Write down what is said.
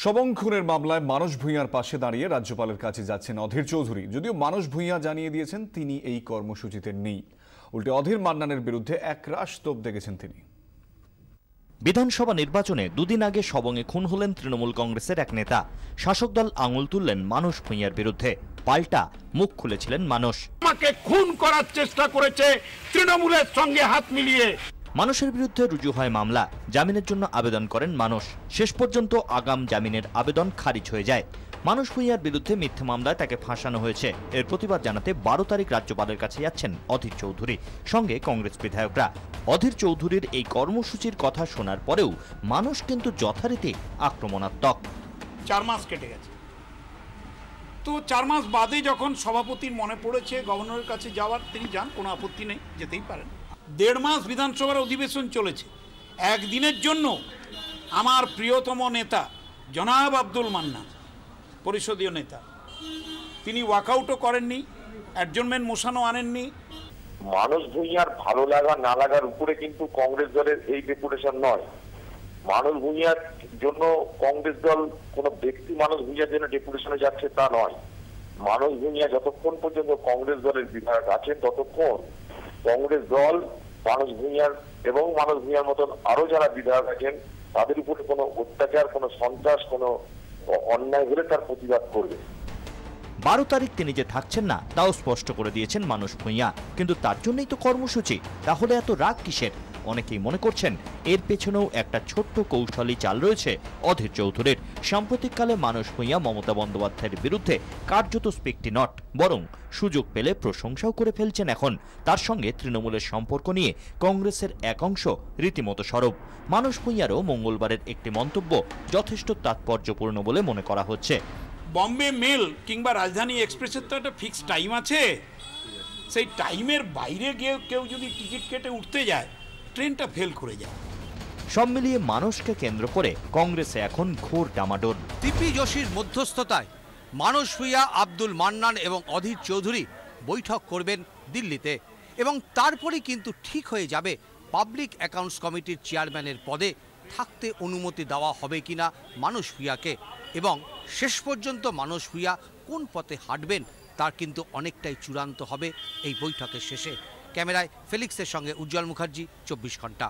সবং খুনের মামলায় মানস ভূঁইয়ার পাশে দাঁড়িয়ে রাজ্যপালের কাছে যাচ্ছেন অধীর চৌধুরী। যদিও মানস ভূঁইয়া জানিয়ে দিয়েছেন তিনি এই কর্মসূচিতে নেই, উল্টে অধীর মান্নানের বিরুদ্ধে একরাশ তোপ দেখেছেন তিনি। বিধানসভা নির্বাচনে দুদিন আগে সবংয়ে খুন হলেন তৃণমূল কংগ্রেসের এক নেতা। শাসক দল আঙুল তুললেন মানস ভূঁইয়ার বিরুদ্ধে, পাল্টা মুখ খুলেছিলেন মানস। আমাকে খুন করার চেষ্টা করেছে তৃণমূলের সঙ্গে হাত মিলিয়ে। মানসের বিরুদ্ধে রুজু হয় মামলা, জামিনের জন্য আবেদন করেন মানস। শেষ পর্যন্ত আগাম জামিনের আবেদন খারিজ হয়ে যায়। মানস ভূঁইয়ার বিরুদ্ধে মিথ্যা মামলায় তাকে ফাঁসানো হয়েছে। এর প্রতিবাদ জানাতে 12 তারিখ রাজ্যপালের কাছে যাচ্ছেন অধীর চৌধুরী, সঙ্গে কংগ্রেস বিধায়করা। অধীর চৌধুরীর এই কর্মসূচির কথা শোনার পরেও মানস কিন্তু যথারীতি আক্রমণাত্মক। 4 মাস কেটে গেছে, তো 4 মাস বাদে যখন সভাপতির মনে পড়েছে গভর্নরের কাছে যাওয়ার, তিনি যান, কোনো আপত্তি নেই, যেতেই পারেন। 1.5 মাস বিধানসভার অধিবেশন চলেছে, একদিনের জন্য আমার প্রিয়তম নেতা জনাব আব্দুল মান্নান, পরিষদীয় নেতা, তিনি ওয়াকআউটও করেননি, অ্যাডজর্নমেন্ট মোশনও আনেননি। মানস ভূঁইয়ার ভালো লাগা না লাগার উপরে কিন্তু কংগ্রেস দলের এই ডেপুটেশন নয়। মানস ভূঁইয়ার জন্য কংগ্রেস দল কোন ব্যক্তি মানস ভূঁইয়ার জন্য ডেপুটেশনে যাচ্ছে তা নয়। মানস ভূঁইয়া যতক্ষণ পর্যন্ত কংগ্রেস দলের বিধায়ক আছেন ততক্ষণ কংগ্রেস দল মানস ভূঁইয়ার এবং মানস ভূঁইয়ার মতন আরো যারা বিধায়ক আছেন তাদের উপরে কোনো অত্যাচার, কোনো সন্ত্রাস, কোনো অন্যায় হলে তার প্রতিবাদ করবে। 12 তারিখ তিনি যে থাকছেন না তাও স্পষ্ট করে দিয়েছেন মানস ভূঁইয়া, কিন্তু তার জন্যই তো কর্মসূচি, তাহলে এত রাগ কিসের? অনেকেই মনে করছেন এর পেছনেও একটা ছোট্ট কৌশলী চাল রয়েছে অধীর চৌধুরীর। সাম্প্রতিককালে মানস ভূঁইয়া মমতা বন্দ্যোপাধ্যায়ের বিরুদ্ধে কার্যত স্পিকটি নট, বরং সুযোগ পেলে প্রশংসাও করে ফেলছেন এখন। তার সঙ্গে তৃণমূলের সম্পর্ক নিয়ে কংগ্রেসের এক অংশ রীতিমতো সরব। মানস ভূঁইয়ারও মঙ্গলবারের একটি মন্তব্য যথেষ্ট তাৎপর্যপূর্ণ বলে মনে করা হচ্ছে। বম্বে মেল কিংবা রাজধানী এক্সপ্রেসের তো একটা ফিক্সড টাইম আছে, সেই টাইমের বাইরে গিয়ে কেউ যদি টিকিট কেটে উঠতে যায়, ট্রেনটা ফেল করে যায়। সব মিলিয়ে মানসকে কেন্দ্র করে কংগ্রেসে এখন ঘোর ডামাডোল। পিপি যোশীর মধ্যস্থতায় মানস ভূঁইয়া, আব্দুল মান্নান এবং অধীর চৌধুরী বৈঠক করবেন দিল্লিতে, এবং তারপরেই কিন্তু ঠিক হয়ে যাবে পাবলিক অ্যাকাউন্টস কমিটির চেয়ারম্যানের পদে থাকতে অনুমতি দেওয়া হবে কিনা মানস ভূঁইয়াকে, এবং শেষ পর্যন্ত মানস ভূঁইয়া কোন পথে হাঁটবেন তার কিন্তু অনেকটাই চূড়ান্ত হবে এই বৈঠকের শেষে। ক্যামেরায় ফেলিক্সের সঙ্গে উজ্জ্বল মুখার্জি, 24 ঘন্টা।